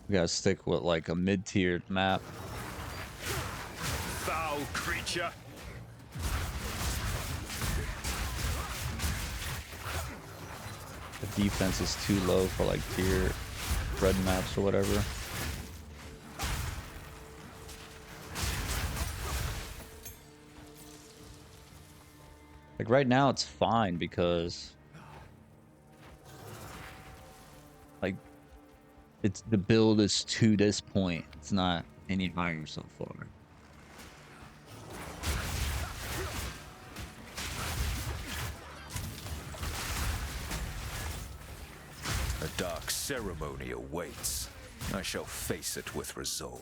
We gotta stick with like a mid-tiered map. Foul creature. The defense is too low for like tier red maps or whatever. Like right now it's fine because like it's the build is to this point. It's not any higher so far. A dark ceremony awaits. I shall face it with resolve.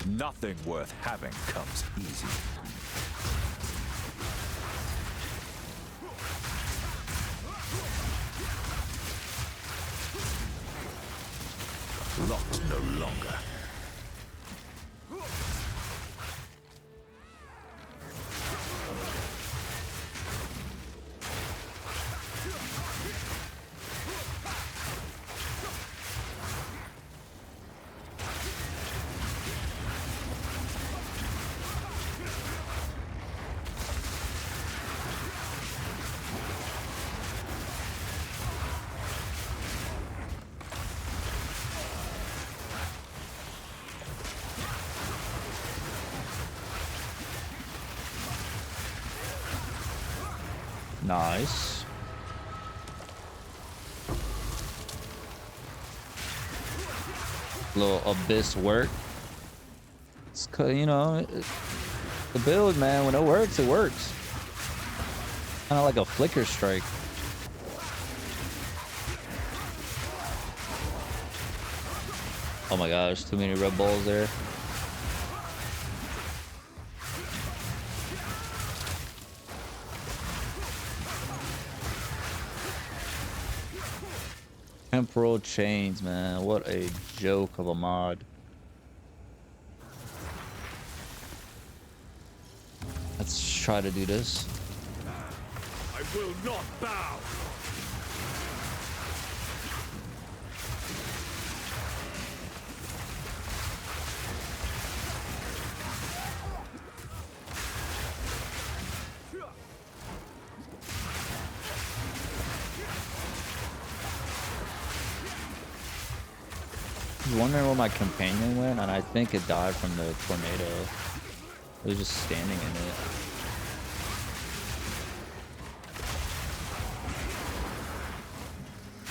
Nothing worth having comes easy. Locked no longer. Nice. Little abyss work. It's, you know, the build, man, when it works, it works. Kind of like a flicker strike. Oh my gosh, too many red balls there. Temporal chains, man. What a joke of a mod. Let's try to do this. I will not bow. I was wondering where my companion went, and I think it died from the tornado. It was just standing in it.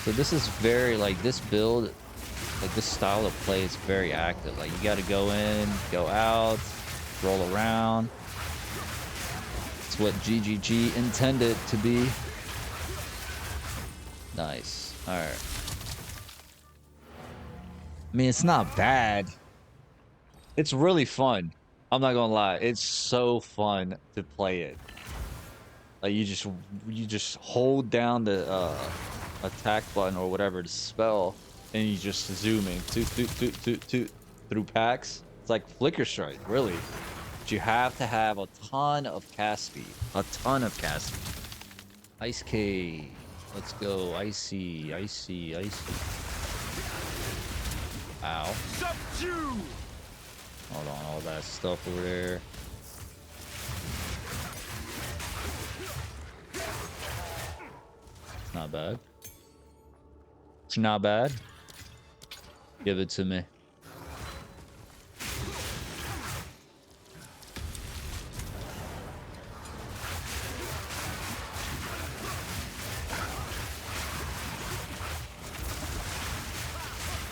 So this is very, like, this build, like, this style of play is very active. Like, you gotta go in, go out, roll around. It's what GGG intended to be. Nice. Alright. I mean, it's not bad. It's really fun. I'm not gonna lie. It's so fun to play it. Like you just hold down the attack button or whatever to spell, and you just zooming through packs. It's like flicker strike, really. But you have to have a ton of cast speed. A ton of cast speed. Ice Cave. Let's go. Icy, icy, icy. Ow. Subdue! Hold on, all that stuff over there. It's not bad. It's not bad. Give it to me.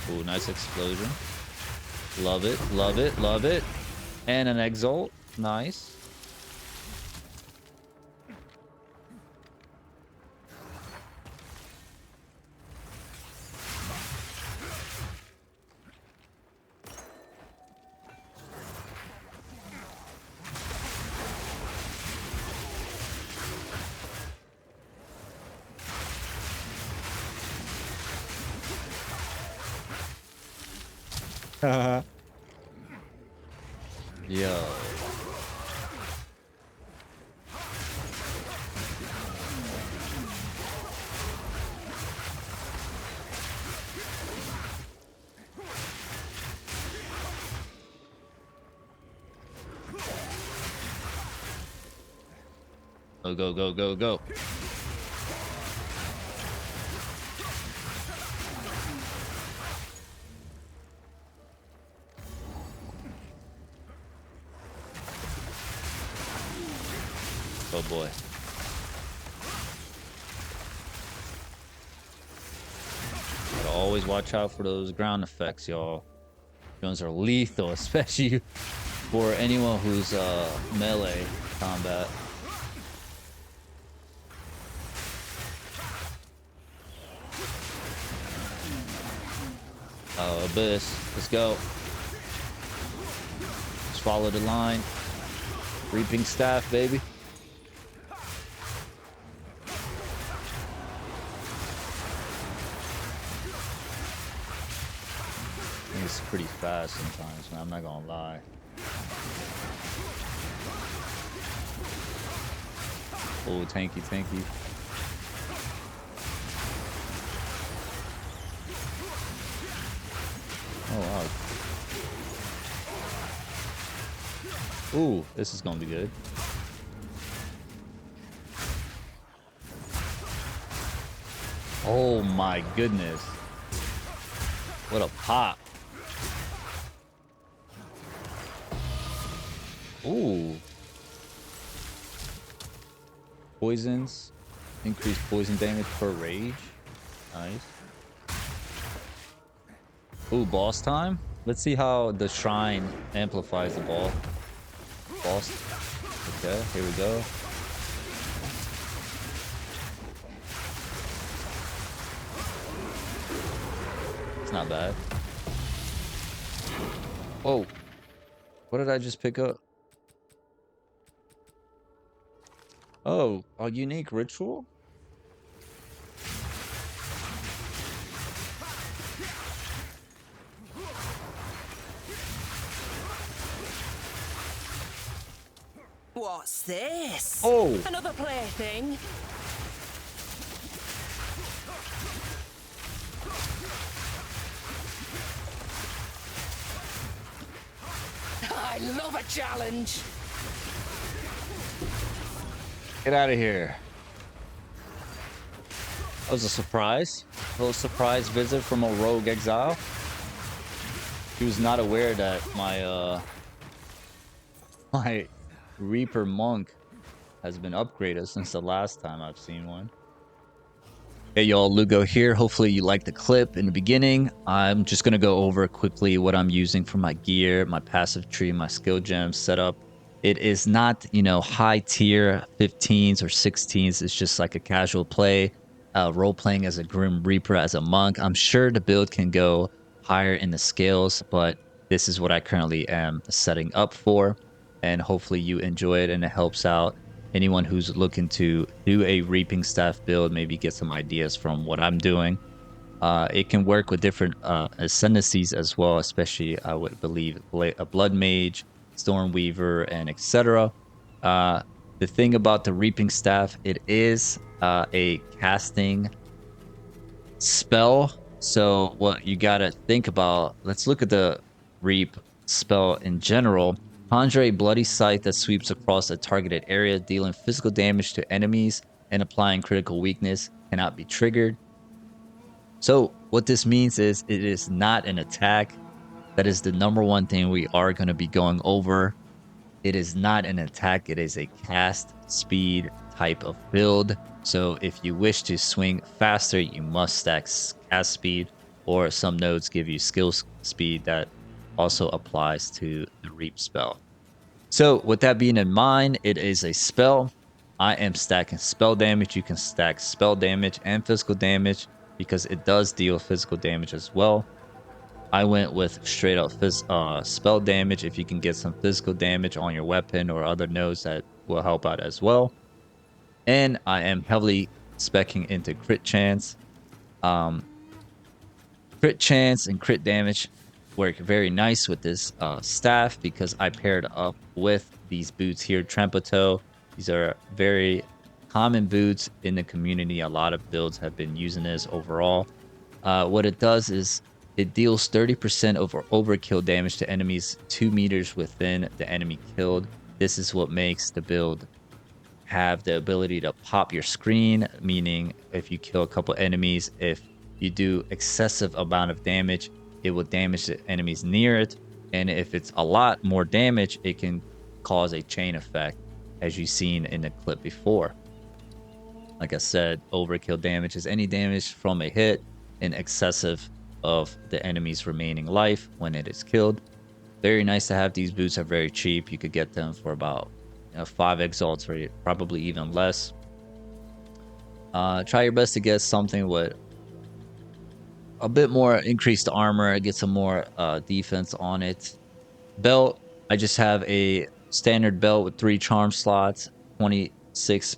Ooh, nice explosion. Love it, love it, love it. And an exalt. Nice. Yo. Go, go, go, go, go. Oh boy. Gotta always watch out for those ground effects, y'all. Those are lethal, especially for anyone who's melee combat. Oh, Abyss. Let's go. Just follow the line. Reaping Staff, baby. It's pretty fast sometimes, man. I'm not gonna lie. Oh, tanky, tanky. Oh, wow. Ooh, this is gonna be good. Oh my goodness. What a pop. Ooh. Poisons. Increase poison damage per rage. Nice. Ooh, boss time? Let's see how the shrine amplifies the boss. Okay, here we go. It's not bad. Oh. What did I just pick up? Oh, a unique ritual? What's this? Oh! Another plaything? I love a challenge. Get out of here. That was a surprise. A little surprise visit from a rogue exile. He was not aware that my Reaper Monk has been upgraded since the last time I've seen one. Hey y'all, Lugo here. Hopefully you liked the clip in the beginning. I'm just going to go over quickly what I'm using for my gear, my passive tree, my skill gems setup. It is not, you know, high tier 15s or 16s. It's just like a casual play, role playing as a Grim Reaper, as a monk. I'm sure the build can go higher in the scales, but this is what I currently am setting up for. And hopefully you enjoy it and it helps out anyone who's looking to do a Reaping Staff build, maybe get some ideas from what I'm doing. It can work with different ascendancies as well, especially I would believe a Blood Mage, Stormweaver, and etc. The thing about the Reaping Staff, it is a casting spell. So what you gotta think about, let's look at the Reap spell in general. Conjure a bloody scythe that sweeps across a targeted area, dealing physical damage to enemies and applying critical weakness. Cannot be triggered. So what this means is it is not an attack. That is the number one thing we are going to be going over. It is not an attack. It is a cast speed type of build. So if you wish to swing faster, you must stack cast speed, or some nodes give you skill speed that also applies to the Reap spell. So with that being in mind, it is a spell. I am stacking spell damage. You can stack spell damage and physical damage because it does deal physical damage as well. I went with straight up spell damage. If you can get some physical damage on your weapon or other nodes, that will help out as well. And I am heavily speccing into crit chance. Crit chance and crit damage work very nice with this staff because I paired up with these boots here, Trempeto. These are very common boots in the community. A lot of builds have been using this overall. What it does is it deals 30% over overkill damage to enemies 2 meters within the enemy killed. This is what makes the build have the ability to pop your screen, meaning if you kill a couple enemies, if you do excessive amount of damage, it will damage the enemies near it. And if it's a lot more damage, it can cause a chain effect, as you've seen in the clip before. Like I said, overkill damage is any damage from a hit in excessive of the enemy's remaining life when it is killed. Very nice to have. These boots are very cheap. You could get them for about 5 exalts or probably even less. Try your best to get something with a bit more increased armor, get some more defense on it. Belt, I just have a standard belt with 3 charm slots, 26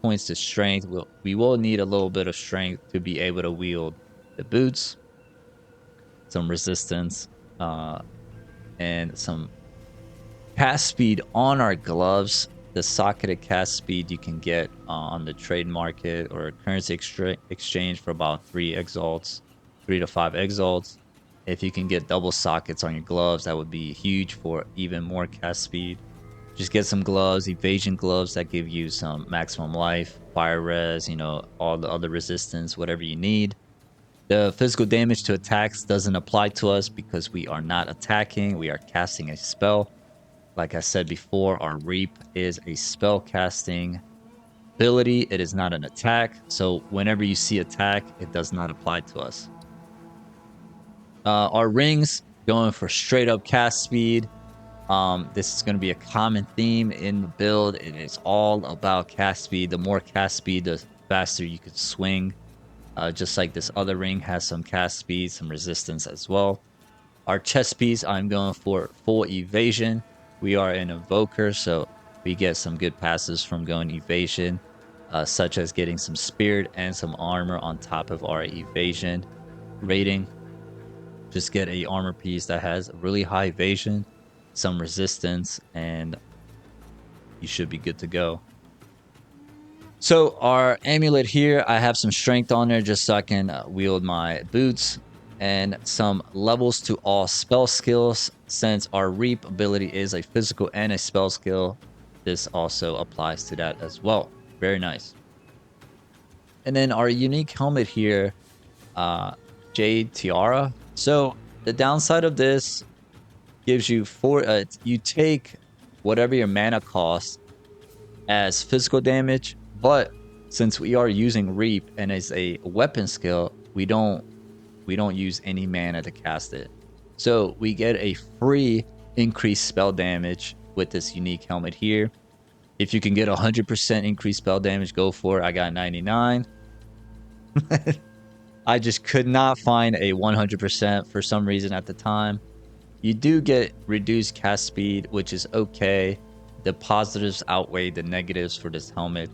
points to strength. We will need a little bit of strength to be able to wield the boots, some resistance, and some cast speed on our gloves. The socketed cast speed you can get on the trade market or currency exchange for about 3 exalts, 3 to 5 exalts. If you can get double sockets on your gloves, that would be huge for even more cast speed. Just get some gloves, evasion gloves that give you some maximum life, fire res, all the other resistance, whatever you need. The physical damage to attacks doesn't apply to us because we are not attacking, we are casting a spell. Like I said before, our Reap is a spell casting ability. It is not an attack. So whenever you see attack, it does not apply to us. Our rings going for straight up cast speed. This is going to be a common theme in the build. It is all about cast speed. The more cast speed, the faster you can swing. Just like this other ring has some cast speed, some resistance as well. Our chest piece, I'm going for full evasion. We are an Invoker, so we get some good passes from going evasion, such as getting some spirit and some armor on top of our evasion rating. Just get a armor piece that has really high evasion, some resistance, and you should be good to go. So our amulet here, I have some strength on there just so I can wield my boots, and some levels to all spell skills. Since our Reap ability is a physical and a spell skill, this also applies to that as well. Very nice. And then our unique helmet here, Jade Tiara. So the downside of this gives you you take whatever your mana costs as physical damage, but since we are using Reap and as a weapon skill, we don't use any mana to cast it. So we get a free increased spell damage with this unique helmet here. If you can get 100% increased spell damage, go for it. I got 99. I just could not find a 100% for some reason at the time. You do get reduced cast speed, which is okay. The positives outweigh the negatives for this helmet.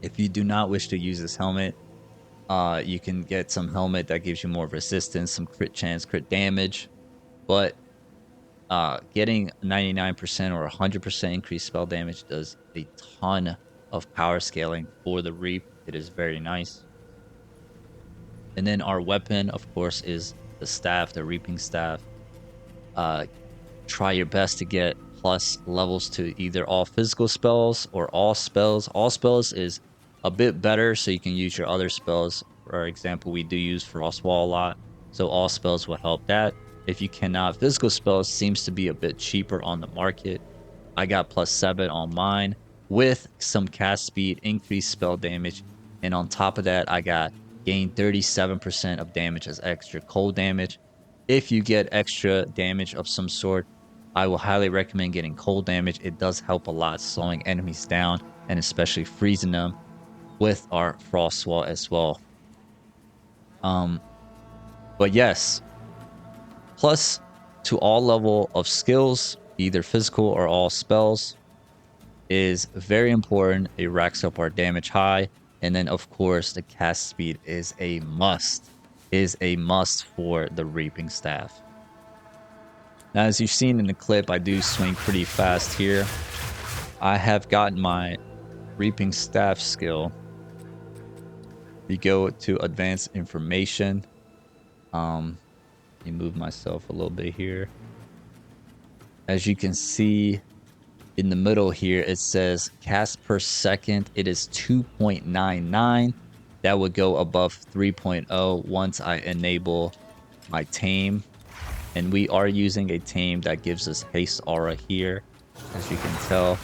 If you do not wish to use this helmet, you can get some helmet that gives you more resistance, some crit chance, crit damage. But getting 99% or 100% increased spell damage does a ton of power scaling for the Reap. It is very nice. And then our weapon, of course, is the staff, the Reaping Staff. Try your best to get plus levels to either all physical spells or all spells. All spells is a bit better, so you can use your other spells. For example, we do use Frostwall a lot, so all spells will help that. If you cannot, physical spells seems to be a bit cheaper on the market. I got +7 on mine with some cast speed, increased spell damage, and on top of that, I got gained 37% of damage as extra cold damage. If you get extra damage of some sort, I will highly recommend getting cold damage. It does help a lot slowing enemies down and especially freezing them with our Frostwall as well. But yes, plus to all level of skills, either physical or all spells, is very important. It racks up our damage high. And then of course the cast speed is a must. For the Reaping Staff. Now, as you've seen in the clip, I do swing pretty fast here. I have gotten my Reaping Staff skill. You go to advanced information. You move myself a little bit here. As you can see, in the middle here, it says cast per second. It is 2.99. That would go above 3.0 once I enable my tame. And we are using a tame that gives us haste aura here. As you can tell,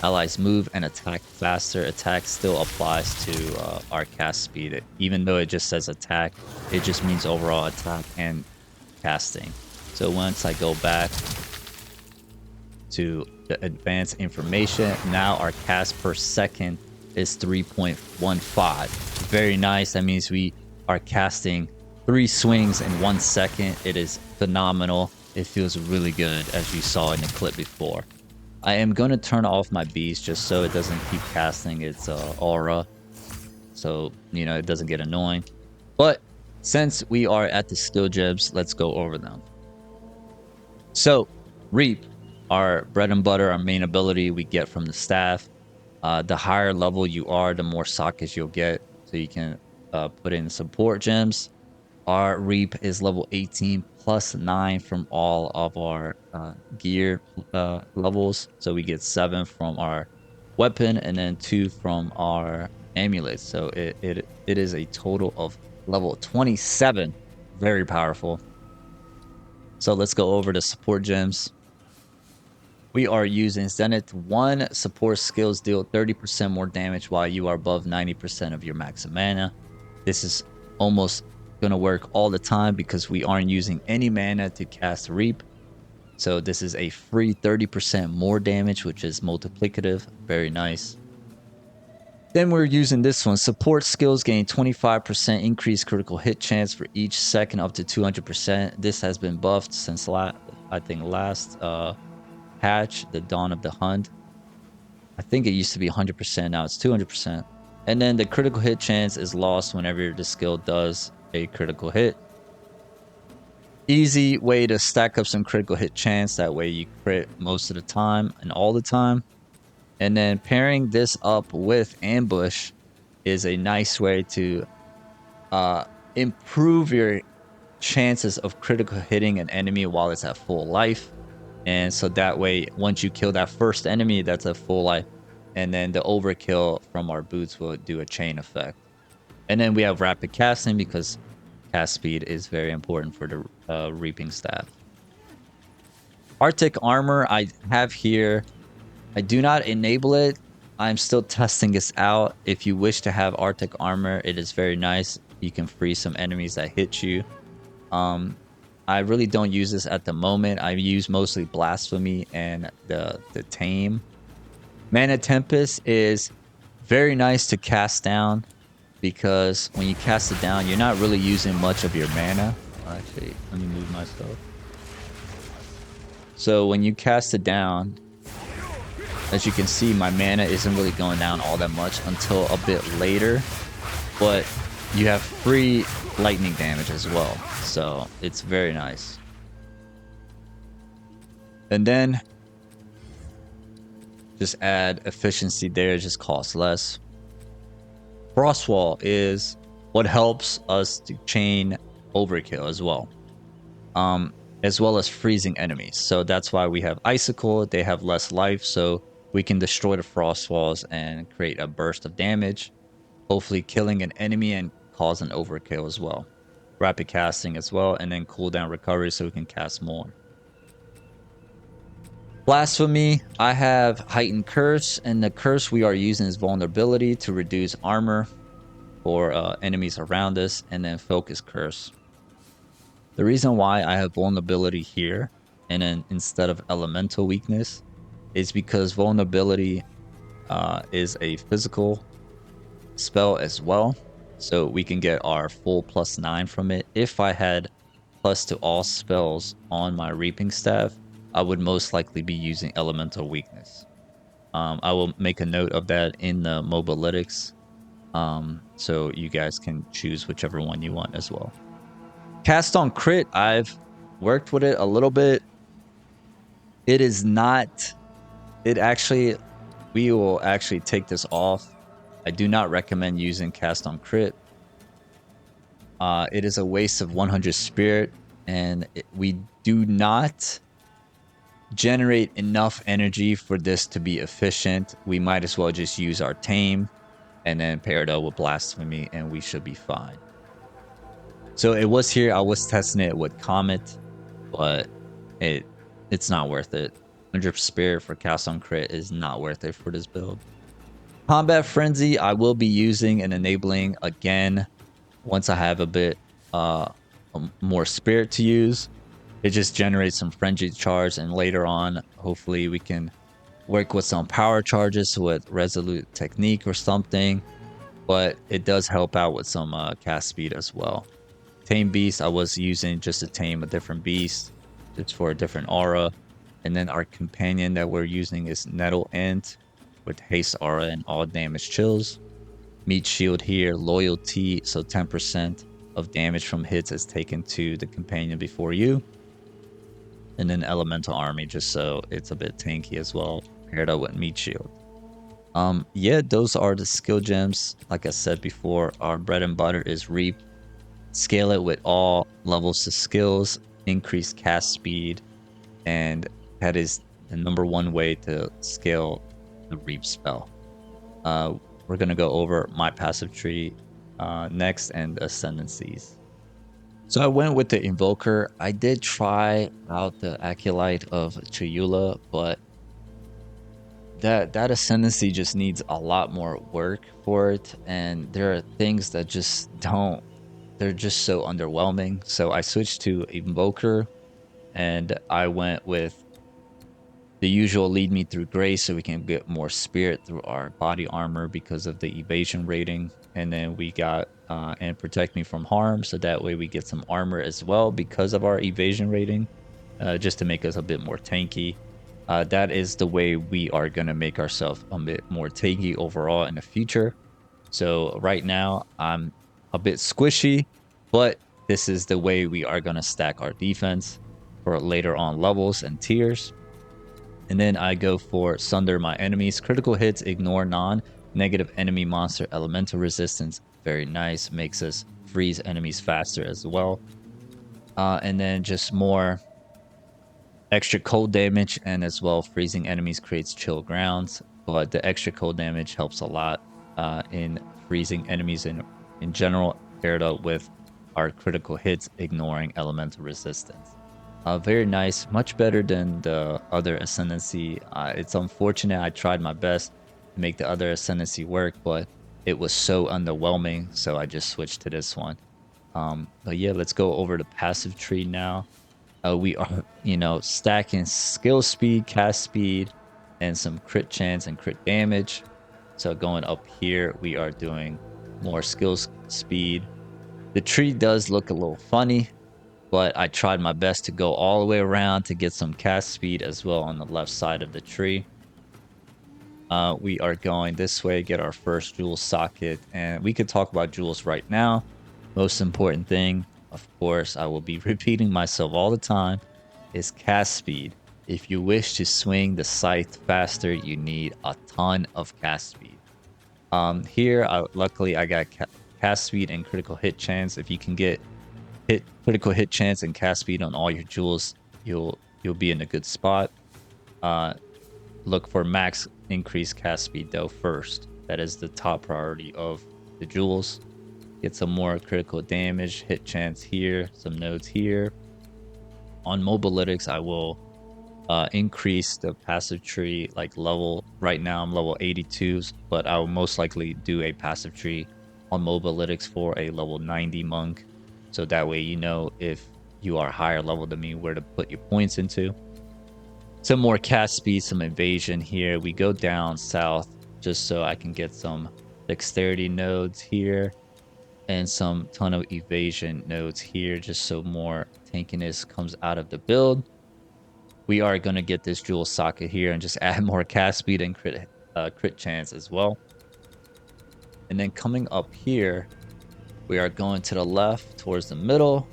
allies move and attack faster. Attack still applies to our cast speed. Even though it just says attack, it just means overall attack and casting. So once I go back to the advanced information, now our cast per second is 3.15. Very nice. That means we are casting 3 swings in 1 second. It is phenomenal. It feels really good, as you saw in the clip before. I am going to turn off my beast just so it doesn't keep casting its aura, so you know it doesn't get annoying. But since we are at the skill gems, let's go over them. So Reap, our bread and butter, our main ability we get from the staff. The higher level you are, the more sockets you'll get, so you can put in support gems. Our Reap is level 18 plus 9 from all of our gear levels. So we get 7 from our weapon and then 2 from our amulets. So it is a total of level 27. Very powerful. So let's go over the support gems. We are using Zenith. 1 support skills deal 30% more damage while you are above 90% of your max mana. This is almost going to work all the time because we aren't using any mana to cast Reap. So this is a free 30% more damage, which is multiplicative. Very nice. Then we're using this one. Support skills gain 25% increased critical hit chance for each second up to 200%. This has been buffed since I think last patch, the Dawn of the Hunt. I think it used to be 100%. Now it's 200%. And then the critical hit chance is lost whenever the skill does a critical hit. Easy way to stack up some critical hit chance. That way you crit most of the time and all the time. And then pairing this up with ambush is a nice way to improve your chances of critical hitting an enemy while it's at full life. And so that way, once you kill that first enemy, that's a full life. And then the overkill from our boots will do a chain effect. And then we have rapid casting because cast speed is very important for the Reaping Staff. Arctic armor I have here. I do not enable it. I'm still testing this out. If you wish to have Arctic armor, it is very nice. You can freeze some enemies that hit you. I really don't use this at the moment. I use mostly Blasphemy and the Tame. Mana Tempest is very nice to cast down because when you cast it down, you're not really using much of your mana. Actually, let me move myself. So when you cast it down, as you can see, my mana isn't really going down all that much until a bit later. But you have free lightning damage as well. So it's very nice. And then just add efficiency there. It just costs less. Frostwall is what helps us to chain overkill as well. As well as freezing enemies. So that's why we have Icicle. They have less life, so we can destroy the frost walls and create a burst of damage, hopefully killing an enemy and cause an overkill as well. Rapid casting as well, and then cooldown recovery so we can cast more. Blasphemy, I have Heightened Curse, and the curse we are using is Vulnerability to reduce armor for enemies around us, and then Focus Curse. The reason why I have Vulnerability here, and then instead of Elemental Weakness, is because Vulnerability is a physical spell as well. So we can get our full +9 from it. If I had plus to all spells on my Reaping Staff, I would most likely be using Elemental Weakness. I will make a note of that in the Mobalytics, so you guys can choose whichever one you want as well. Cast on Crit, I've worked with it a little bit. It is not... we will actually take this off. I do not recommend using Cast on Crit. It is a waste of 100 spirit, and we do not generate enough energy for this to be efficient, we might as well just use our tame and then pair it up with blasphemy and we should be fine. So it was here. I was testing it with Comet, but it's not worth it. 100 Spirit for cast on crit is not worth it for this build. Combat Frenzy, I will be using and enabling again once I have a bit more spirit to use. It just generates some frenzy charge, and later on, hopefully we can work with some power charges with Resolute Technique or something. But it does help out with some cast speed as well. Tame Beast, I was using just to tame a different beast. It's for a different aura. And then our companion that we're using is Nettle Ant with haste aura and all damage chills. Meat shield here, loyalty, so 10% of damage from hits is taken to the companion before you. And then elemental army, just so it's a bit tanky as well, paired up with meat shield. Yeah, those are the skill gems. Like I said before, our bread and butter is Reap. Scale it with all levels of skills, increase cast speed, and that is the #1 way to scale the Reap spell. We're going to go over my passive tree next and ascendancies. So I went with the Invoker. I did try out the Acolyte of Chayula, but that ascendancy just needs a lot more work for it, and there are things that just don't, they're just so underwhelming. So I switched to Invoker, and I went with the usual lead me through grace so we can get more spirit through our body armor because of the evasion rating. And then we got and protect me from harm, so that way we get some armor as well because of our evasion rating, just to make us a bit more tanky. That is the way we are going to make ourselves a bit more tanky overall in the future. So right now I'm a bit squishy, but this is the way we are going to stack our defense for later on levels and tiers. And then I go for Sunder my enemies. Critical hits, ignore non-negative enemy monster elemental resistance. Very nice. Makes us freeze enemies faster as well. And then just more extra cold damage, and as well freezing enemies creates chill grounds. But the extra cold damage helps a lot in freezing enemies in general, paired up with our critical hits, ignoring elemental resistance. Very nice, much better than the other ascendancy. It's unfortunate I tried my best to make the other ascendancy work, but it was so underwhelming, so I just switched to this one. But yeah, let's go over the passive tree now. We are, stacking skill speed, cast speed, and some crit chance and crit damage. So going up here, we are doing more skills speed. The tree does look a little funny, but I tried my best to go all the way around to get some cast speed as well on the left side of the tree. We are going this way, get our first jewel socket, and we could talk about jewels right now. Most important thing, of course, I will be repeating myself all the time, is cast speed. If you wish to swing the scythe faster, you need a ton of cast speed. Here, luckily, I got cast speed and critical hit chance. If you can get critical hit chance and cast speed on all your jewels, you'll be in a good spot. Look for max increase cast speed though first. That is the top priority of the jewels. Get some more critical damage, hit chance here, some nodes here. On mobilytics, I will increase the passive tree like level. Right now I'm level 82s, but I will most likely do a passive tree on mobilytics for a level 90 monk. So that way if you are higher level than me, where to put your points into. Some more cast speed, some evasion here. We go down south just so I can get some dexterity nodes here and some ton of evasion nodes here, just so more tankiness comes out of the build. We are going to get this jewel socket here and just add more cast speed and crit chance as well. And then coming up here, we are going to the left towards the middle,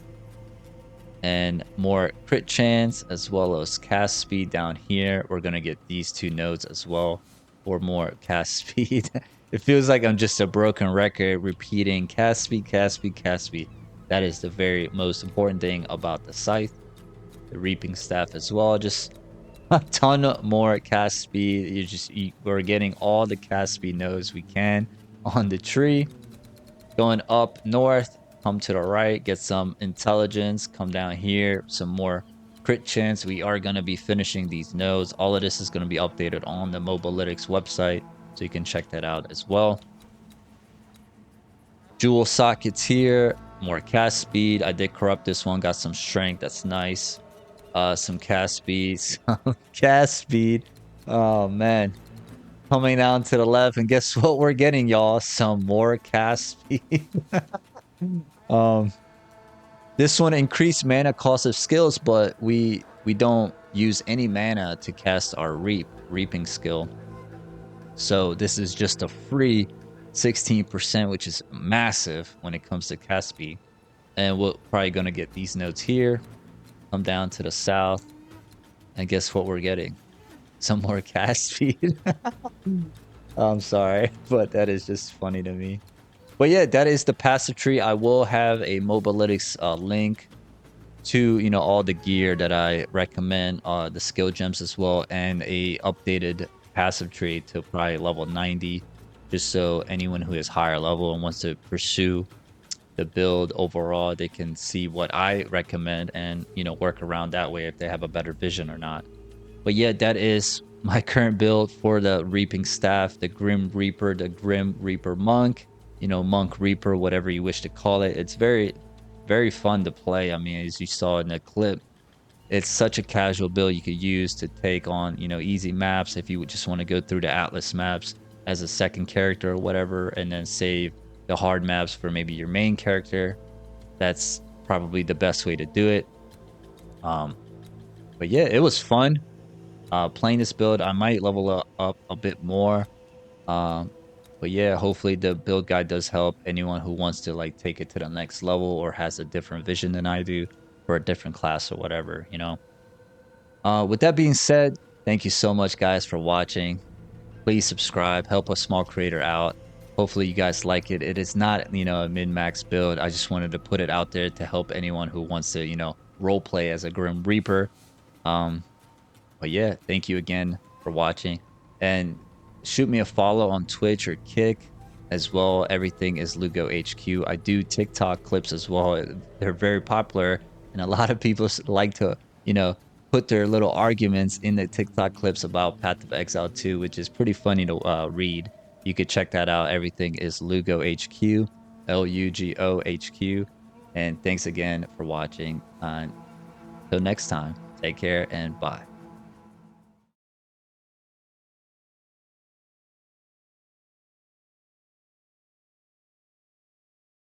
and more crit chance as well as cast speed down here. We're going to get these two nodes as well for more cast speed. It feels like I'm just a broken record repeating cast speed, cast speed, cast speed. That is the very most important thing about the scythe. The reaping staff as well. Just a ton more cast speed. We're getting all the cast speed nodes we can on the tree. Going up north, come to the right, get some intelligence, come down here, some more crit chance. We are going to be finishing these nodes. All of this is going to be updated on the Mobalytics website, so you can check that out as well. Jewel sockets here, more cast speed. I did corrupt this one, got some strength. That's nice. Some cast speed, some cast speed. Oh man, coming down to the left, and guess what we're getting, y'all? Some more cast speed. um, this one increased mana cost of skills, but we don't use any mana to cast our reaping skill. So this is just a free 16%, which is massive when it comes to cast speed. And we're probably gonna get these nodes here. Come down to the south, and guess what we're getting? Some more cast speed. I'm sorry, but that is just funny to me. But yeah, that is the passive tree. I will have a Mobalytics link to, you know, all the gear that I recommend, the skill gems as well, and a updated passive tree to probably level 90, just so anyone who is higher level and wants to pursue the build overall, they can see what I recommend and, you know, work around that way if they have a better vision or not. But yeah, that is my current build for the Reaping Staff, the Grim Reaper, the Grim Reaper Monk, you know, Monk Reaper, whatever you wish to call it. It's very, very fun to play. I mean, as you saw in the clip, it's such a casual build you could use to take on, you know, easy maps if you would just want to go through the Atlas maps as a second character or whatever, and then save the hard maps for maybe your main character. That's probably the best way to do it. But yeah, it was fun. Playing this build, I might level up a bit more. But yeah, hopefully the build guide does help anyone who wants to like take it to the next level or has a different vision than I do for a different class or whatever, you know. With that being said, thank you so much guys for watching. Please subscribe, help a small creator out. Hopefully you guys like it. It is not, you know, a min-max build. I just wanted to put it out there to help anyone who wants to, you know, role play as a Grim Reaper. But yeah, thank you again for watching, and shoot me a follow on Twitch or Kick as well. Everything is LugoHQ. I do TikTok clips as well. They're very popular, and a lot of people like to, you know, put their little arguments in the TikTok clips about Path of Exile 2, which is pretty funny to read. You could check that out. Everything is LugoHQ, LugoHQ. And thanks again for watching. Until next time, take care and bye.